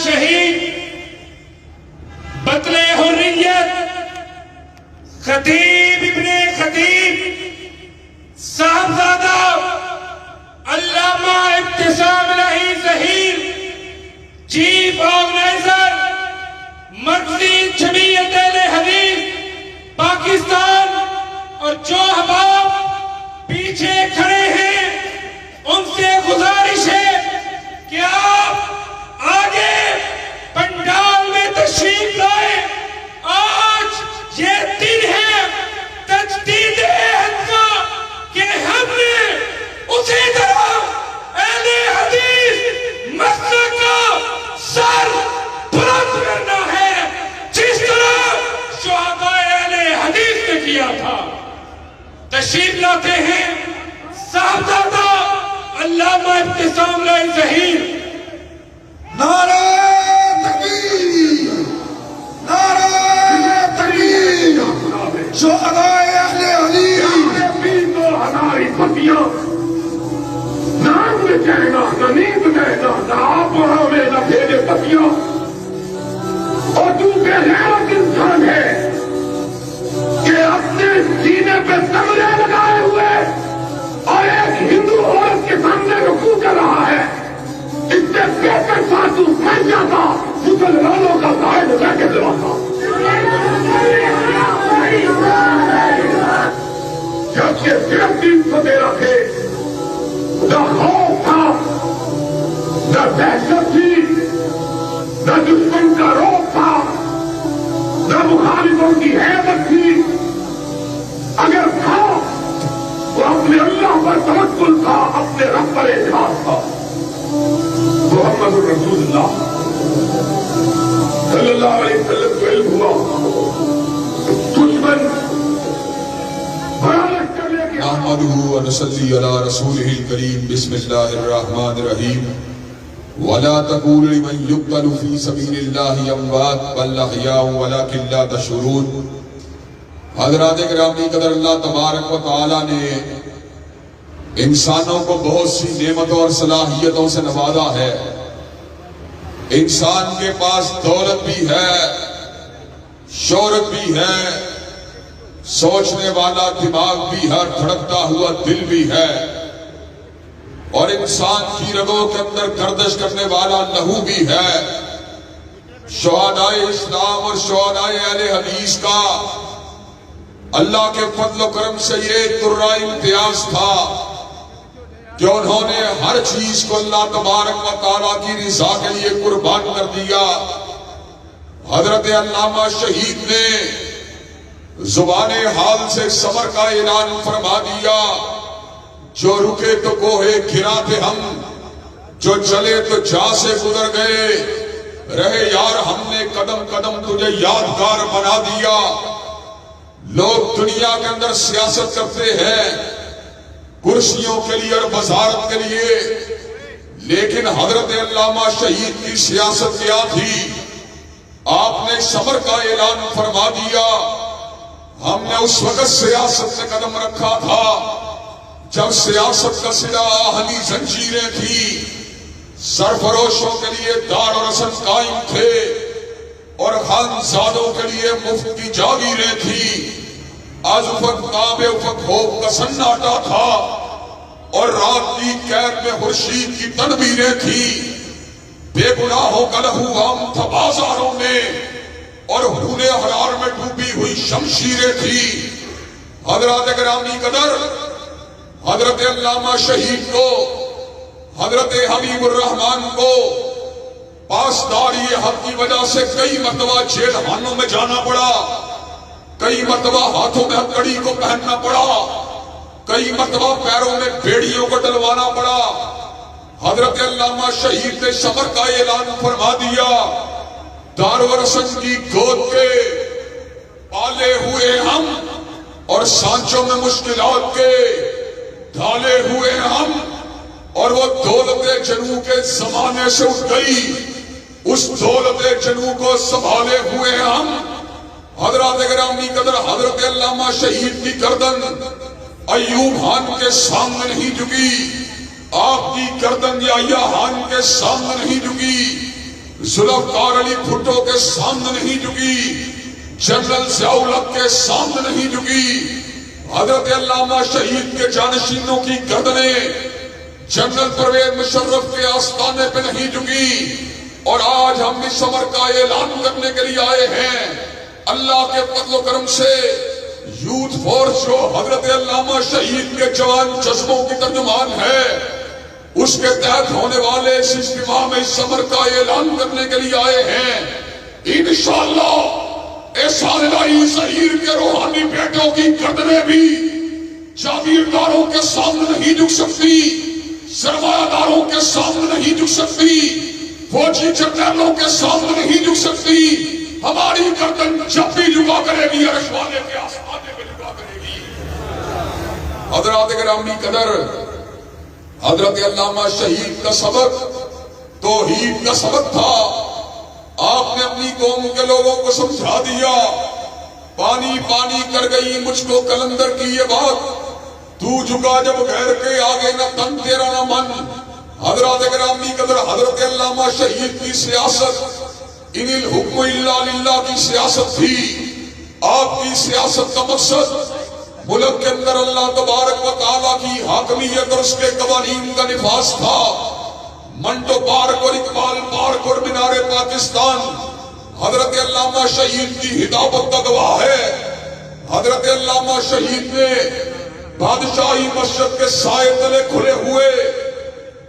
شہید بطل حریت خطیب ابن خطیب صاحبزادہ علامہ ابتسام الہی ظہیر چیف آرگنائزر مرکزی جمعیت اہل حدیث پاکستان، اور جو احباب پیچھے کھڑے ہیں ان سے گزارش ہے کہ آپ آگے پنڈال میں تشریف لائیں۔ آج یہ دن ہے تجدید عہد کا کہ ہم نے اسی طرح اہل حدیث مسلک کا سر بلند کرنا ہے جس طرح شہداء اہل حدیث نے کیا تھا۔ تشریف لاتے ہیں صاحبزادہ علامہ ابتسام الہی ظہیر۔ نعرہ تکبیر، نعرہ تکبیر، شہداء اہل حدیث تو ہماری پتیاں نام میں کہنا، نہ نیند کہنا، نہ آپ وہاں میں نہ بھیجے پتیاں، اور تو بے غیرت انسان ہے کہ اپنے سینے پہ تمغے لگائے ہوئے اور ایک ہندو عورت کے سامنے رکوع کر رہا ہے۔ اس سے بہتر بات تو بن جاتا مسلمانوں کا قائد رہ کے دلاتا۔ جبکہ صرف 313 تھے، نہ خوف تھا، نہ دہشت تھی، نہ دشمن کا روپ تھا، نہ مخالفوں کی ہیبت تھی۔ اگر تھا وہ اپنے اللہ پر توکل تھا، اپنے رب پر اعتماد تھا۔ محمد رسول اللہ صلی اللہ علیہ وسلم کو علم ہوا دشمن نحمده ونصلي على رسوله الكريم بسم الله الرحمن الرحيم ولا تقولوا لمن يقتل في سبيل الله اموات بل احياء ولكن لا تشعرون۔ حضرات گرامی قدر، اللہ تبارک و تعالی نے انسانوں کو بہت سی نعمتوں اور صلاحیتوں سے نوازا ہے۔ انسان کے پاس دولت بھی ہے، شہرت بھی ہے، سوچنے والا دماغ بھی ہے، دھڑکتا ہوا دل بھی ہے، اور انسان کی رگوں کے اندر گردش کرنے والا لہو بھی ہے۔ شہدائے اسلام اور شہدائے اہل حدیث کا اللہ کے فضل و کرم سے یہ ترا امتیاز تھا کہ انہوں نے ہر چیز کو اللہ تبارک و تعالیٰ کی رضا کے لیے قربان کر دیا۔ حضرت علامہ شہید نے زبان حال سے صبر کا اعلان فرما دیا۔ جو رکے تو کوہے گرا تھے ہم، جو چلے تو جا سے گزر گئے، رہے یار ہم نے قدم قدم تجھے یادگار بنا دیا۔ لوگ دنیا کے اندر سیاست کرتے ہیں کرسیوں کے لیے اور وزارت کے لیے، لیکن حضرت علامہ شہید کی سیاست کیا تھی؟ آپ نے صبر کا اعلان فرما دیا۔ ہم نے اس وقت سیاست سے قدم رکھا تھا جب سیاست کا سلا آہنی زنجیریں تھی، سرفروشوں کے لیے دار و رسن قائم تھے اور خانزادوں کے لیے مفت کی جاگیریں تھی۔ آج افق تاب افق خوف کا سناٹا تھا اور رات کی قید میں خورشید کی تدبیریں تھی۔ بے گناہوں کا لہو عام تھا بازاروں میں اور خون حرار میں ڈوبی ہوئی شمشیریں تھی۔ حضرات گرامی قدر، حضرت علامہ شہید کو، حضرت حبیب الرحمان کو پاسداری حق کی وجہ سے کئی مرتبہ جیل خانوں میں جانا پڑا، کئی مرتبہ ہاتھوں میں ہتھکڑی کو پہننا پڑا، کئی مرتبہ پیروں میں بیڑیوں کو ڈلوانا پڑا۔ حضرت علامہ شہید نے صبر کا اعلان فرما دیا۔ دار و رسن کی گود کے پالے ہوئے ہم اور سانچوں میں مشکلات کے ڈھالے ہوئے ہم، اور وہ دولت جنو کے زمانے سے اٹھ گئی، اس دولت جنو کو سنبھالے ہوئے ہم۔ حضرات گرامی قدر، حضرت علامہ شہید کی گردن ایوب خان کے سامنے نہیں جھکی، آپ کی گردن یحییٰ خان کے سامنے نہیں جھکی، ذوالفقار علی بھٹو کے سامنے نہیں جھکی، جنرل ضیاء الحق کے سامنے نہیں جھکی، حضرت علامہ شہید کے جانشینوں کی گردنیں جنرل پرویز مشرف کے آستانے پہ نہیں جھکی، اور آج ہم اس امر کا اعلان کرنے کے لیے آئے ہیں اللہ کے فضل و کرم سے یوتھ فورس جو حضرت علامہ شہید کے جوان جذبوں کی ترجمان ہے، اس کے تحت ہونے والے اس اجتماع میں اس امر کا اعلان کرنے کے لیے آئے ہیں۔ انشاءاللہ احسان الہی ظہیر کے روحانی بیٹوں کی گردنیں بھی جاگیرداروں کے سامنے نہیں جھک سکتی، سرمایہ داروں کے سامنے نہیں جھک سکتی، فوجی جنرلوں کے سامنے نہیں جھک سکتی۔ ہماری گردن جب بھی جھکا کرے گی عرش والے کے آسمانے پہ جھکا کرے گی۔ حضرات گرامی قدر، حضرت علامہ شہید کا سبق توحید کا سبق تھا۔ آپ نے اپنی قوم کے لوگوں کو سمجھا دیا، پانی پانی کر گئی مجھ کو کلندر کی یہ بات، تو جھکا جب غیر کے آگے نہ تن تیرا نہ من۔ حضرات گرامی قدر، حضرت علامہ شہید کی سیاست ان الحکم الا للہ کی سیاست تھی۔ آپ کی سیاست کا مقصد ملک کے اندر اللہ تبارک و تعالیٰ کی حاکمیت اور اس کے قوانین کا نفاذ تھا۔ منٹو پارک اور اقبال پارک اور مینار پاکستان حضرت علامہ شہید کی ہدایت کا گواہ ہے۔ حضرت علامہ شہید نے بادشاہی مسجد کے سائے تلے کھلے ہوئے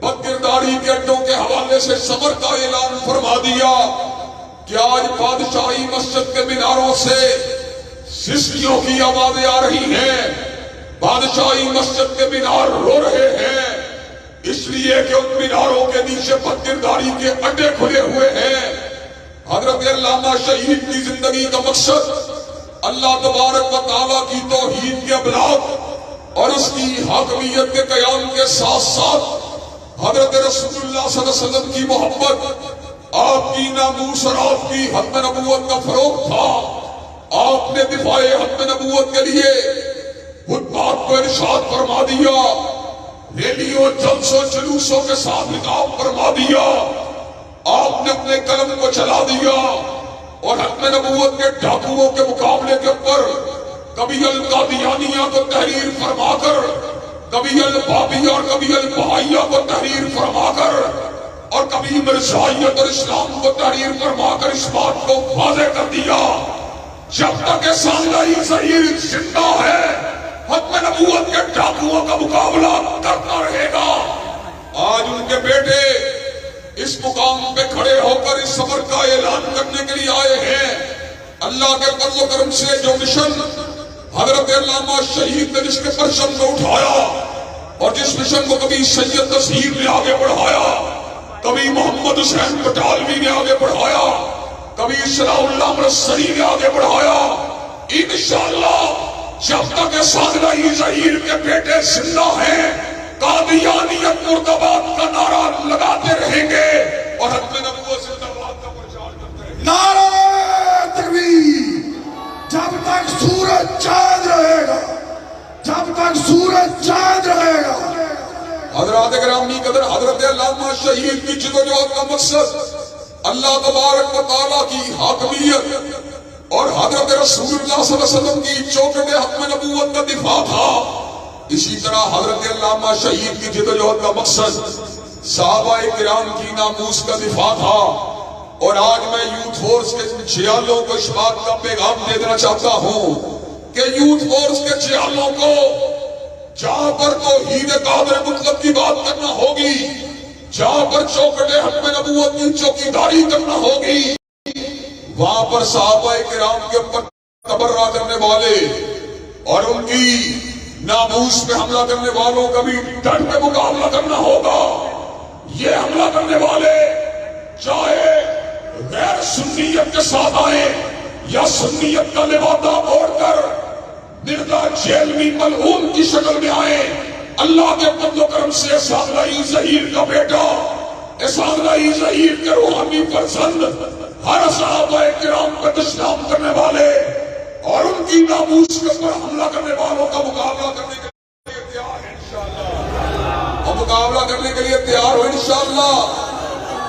بد کرداری کے اڈوں کے حوالے سے صبر کا اعلان فرما دیا کہ آج بادشاہی مسجد کے میناروں سے سسکیوں کی آوازیں آ رہی ہیں، بادشاہی مسجد کے مینار رو رہے ہیں، اس لیے کہ ان میناروں کے نیچے بد کرداری کے اڈے کھلے ہوئے ہیں۔ حضرت علامہ شہید کی زندگی کا مقصد اللہ تبارک و تعالیٰ کی توحید کے ابلاغ اور اس کی حاکمیت کے قیام کے ساتھ ساتھ حضرت رسول اللہ صلی اللہ علیہ وسلم کی محبت، آپ کی ناموس اور آپ کی ختم نبوت کا فروغ تھا۔ آپ نے دفاع ختم نبوت کے لیے خطبات کو ارشاد فرما دیا، ریلیوں جلسوں جلوسوں کے ساتھ خطاب فرما دیا۔ آپ نے اپنے قلم کو چلا دیا اور ختم نبوت کے ڈاکوؤں کے مقابلے کے اوپر کبھی القادیانیہ کو تحریر فرما کر، کبھی البابیہ اور کبھی البہائیہ کو تحریر فرما کر، اور کبھی مرزائیت اور اسلام کو تحریر فرما کر اس بات کو واضح کر دیا جب تک احسان الہی ظہیر زندہ ہے ختم نبوت کے ڈاکوؤں کا مقابلہ کرتا رہے گا۔ آج ان کے بیٹے اس مقام پہ کھڑے ہو کر اس سفر کا اعلان کرنے کے لیے آئے ہیں۔ اللہ کے فضل و کرم سے جو مشن حضرت علامہ شہید نے جس کے پرچم کو اٹھایا اور جس مشن کو کبھی سید تطہیر نے آگے بڑھایا، کبھی محمد حسین بٹالوی نے آگے بڑھایا، کبھی صلاح اللہ مرسلی نے آگے بڑھایا، انشاءاللہ جب تک احسان الہی ظہیر کے بیٹے زندہ ہیں قادیانیت مرد آباد کا نعرہ لگاتے رہیں گے اور ختم نبوت زندہ باد کا پرچار کرتے رہیں گے۔ نعرہ تکبیر! جب تک سورج چاند رہے گا، جب تک سورج چاند رہے گا۔ حضرات گرامی قدر، حضرت علامہ شہید کی جدوجہد کا مقصد اللہ تبارک و تعالیٰ کی حاکمیت اور حضرت رسول اللہ صلی اللہ علیہ وسلم کی چوکھٹ ختم نبوت کا دفاع تھا۔ اسی طرح حضرت علامہ شہید کی جدوجہد کا مقصد صحابہ کرام کی ناموس کا دفاع تھا۔ اور آج میں یوتھ فورس کے جھیالوں کو اس بات کا پیغام دے دینا چاہتا ہوں کہ یوتھ فورس کے جھیالوں کو جہاں پر توحید قادر مطلق کی بات کرنا ہوگی، جہاں پر چوکھٹ ختم نبوت کی چوکیداری کرنا ہوگی، وہاں پر صحابہ کرام کے اوپر تبرہ کرنے والے اور ان کی ناموس پہ حملہ کرنے والوں کا بھی ڈٹ کے مقابلہ کرنا ہوگا۔ یہ حملہ کرنے والے چاہے غیر سنیت کے ساتھ آئیں یا سنیت کا لبادہ اوڑھ کر نردہ جیلوی ملعون کی شکل میں آئیں، اللہ کے فضل و کرم سے احسان الہی ظہیر کا بیٹا، احسان الہی ظہیر کے روحانی فرزند، ہر صحابہ کرام پہ دشنام کرنے والے اور ان کی ناموس کے اوپر حملہ کرنے والوں کا مقابلہ کرنے کے لیے تیار ہے انشاءاللہ۔ اور مقابلہ کرنے کے لیے تیار ہو انشاءاللہ۔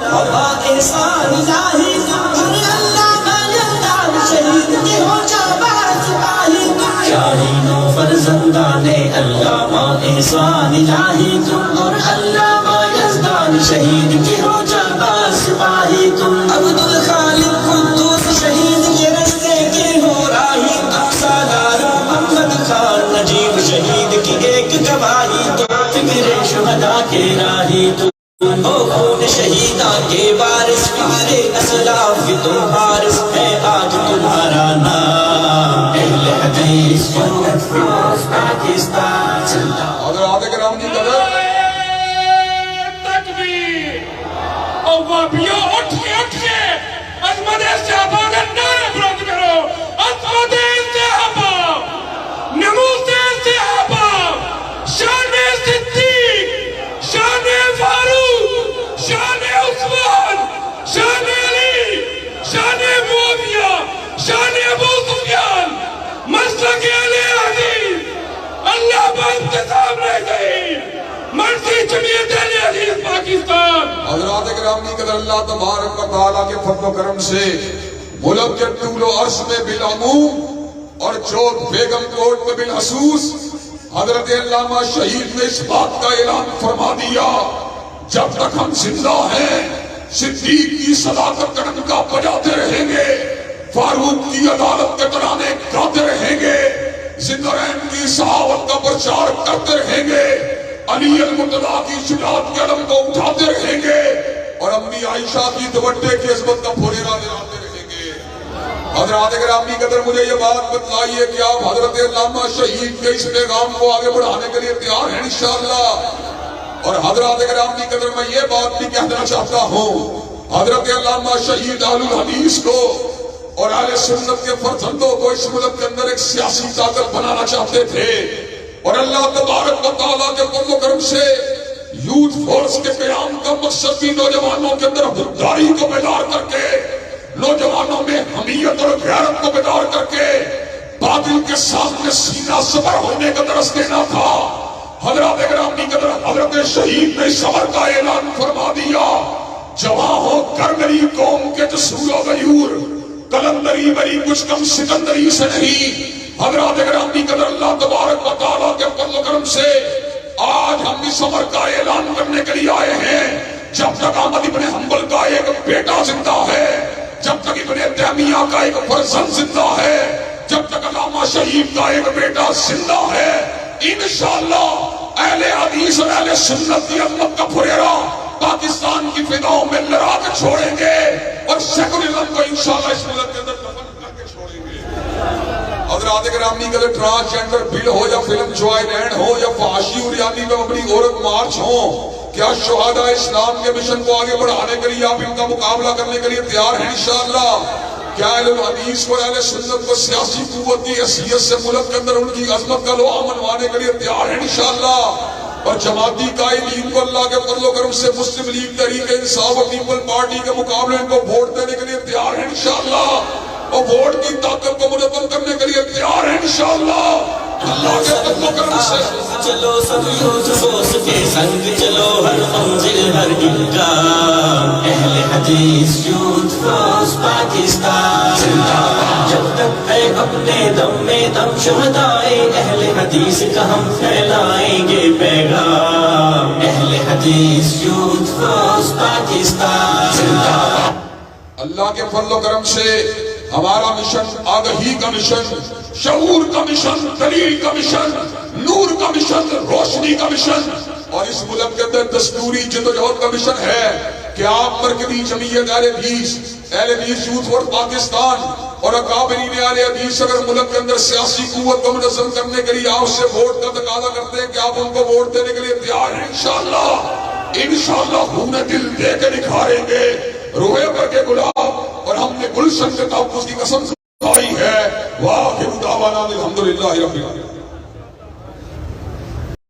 احسان الہی ہر علامہ یزدان شہید کے ہو جانباز سپاہی شاہینوں فرزندان علامہ احسان الہی تم اور علامہ یزدان شہید کے ہو جانباز سپاہی تم عبدالخالق قدوس شہید کے رستے کے ہو راہی تم سالار محمد خان نجیب شہید کی ایک گواہی تم فکر شہداء کے راہی تم او خون شہیداں کے وارث فکر اسلاف کی تم حارث ہے آج تمہارا نام اہل حدیث سنت فیروز پاکستان حضرات کرام کی قدر تکبیر اور وابیوں اٹھ کے عظمت صحابہ کا نعرہ بلند کرو عظمت صحابہ نموز صحابہ شان صدیق شان فاروق شان عثمان شان علی شان معاویہ شان ابو سفیان مسلک اہل حدیث اللہ باانتظام رہ گئی مرضی جمعیت اہل حدیث پاکستان حضرات کرام کی قدر اللہ تبارک و تعالیٰ کے فضل و کرم سے ملک کے طول و عرض میں بالعموم اور چوک بیگم کوٹ میں بالخصوص حضرت علامہ شہید نے اس بات کا اعلان فرما دیا جب تک ہم زندہ ہیں صدیق کی صداقت کا ڈنکا بجاتے رہیں گے فاروق کی عدالت کے ترانے گاتے رہیں گے زندرین کی صحاوت کا پرچار کرتے رہیں گے علی المرتضیٰ کی شجاعت کے علم کو اٹھاتے رہیں گے اور امی عائشہ کی دوپٹے کی عظمت کا پھولیرا دلاتے رہیں گے حضرات گرامی قدر مجھے یہ بات بتلائیے کہ آپ حضرت علامہ شہید کے اس پیغام کو آگے بڑھانے کے لیے تیار ہیں انشاءاللہ اور حضرات گرامی قدر میں یہ بات بھی کہنا چاہتا ہوں حضرت علامہ شہید اہل الحدیث کو اور اہل سنت کے فرزندوں کو اس ملک کے اندر ایک سیاسی طاقت بنانا چاہتے تھے اور اللہ تبارک و تعالیٰ کے فضل و کرم سے یوتھ فورس کے قیام کا مقصد بھی نوجوانوں کے اندر خودداری کو بیدار کر کے نوجوانوں میں حمیت اور غیرت کو بیدار کر کے باطل کے سامنے سینہ صبر ہونے کا درس دینا تھا حضرات گرامی قدر حضرت شہید نے صبر کا اعلان فرما دیا جواں ہو کر میری قوم کے جسور و غیور قلندری میری کچھ کم سکندری سے نہیں حضرات گرامی قدر اللہ تبارک و تعالیٰ کے فضل و کرم سے آج ہم بھی صبر کا اعلان کرنے کے لیے آئے ہیں جب تک احمد ابن حنبل کا ایک بیٹا زندہ ہے جب تک ابن تیمیہ کا ایک فرزند زندہ ہے جب تک علامہ شہید کا ایک بیٹا زندہ ہے انشاءاللہ اہل حدیث اور اہل سنت کی عظمت کا پھریرا پاکستان کی فضاؤں میں لڑا کے چھوڑیں گے اور سیکولرزم کو انشاءاللہ اس ملک کے اندر دفن کر کے چھوڑیں گے حضرات گرامی کے ٹرانسجینڈر بل ہو یا فلم جوائے لینڈ ہو یا فحاشی اور یعنی میں اپنی عورت مارچ ہو کیا شہداء اسلام کے مشن کو آگے بڑھانے کے لیے آپ ان کا مقابلہ کرنے کے لیے تیار ہیں انشاءاللہ کیا اہل الحدیث کو اہل سنت کو سیاسی قوت کی حیثیت سے ملک کے اندر ان کی عظمت کا لوہا منوانے کے لیے تیار ہیں انشاءاللہ اور جماعتی قائدین کو اللہ کے فضل و کرم سے مسلم لیگ تحریک انصاف اور پیپل پارٹی کے مقابلے ان کو ووٹ دینے کے لیے تیار ہیں انشاءاللہ اور ووٹ کی طاقت کو منظم کرنے کے لیے تیار ہیں انشاءاللہ اللہ کے فضل و کرم سے چلو سب یوتھ فورس کے سنگ چلو ہر منزل ہر امکان اہل حدیث یوتھ فورس پاکستان جب تک ہے اپنے دم میں دم شہدائے اہل حدیث کا ہم پھیلائیں گے پیغام اہل حدیث یوتھ فورس پاکستان اللہ کے فضل و کرم سے ہمارا مشن آگہی کا مشن شعور کا مشن دلیل کا مشن نور کا مشن روشنی کا مشن اور اس ملک کے اندر دستوری جدوجہد کا مشن ہے کہ آپ مرکزی جمعیت اہل حدیث یوتھ فورس پاکستان اور اکابرین اہل حدیث اگر ملک کے اندر سیاسی قوت کو منظم کرنے کے لیے آپ سے ووٹ کا تقاضا کرتے ہیں کہ آپ ان کو ووٹ دینے کے لیے تیار ہیں انشاءاللہ خون دل دے کے نکھاریں گے روئے پر کے گلاب اور ہم نے گلشن کے تحفظ کی قسم کھائی ہے واہ دعوانا الحمدللہ رب العالمین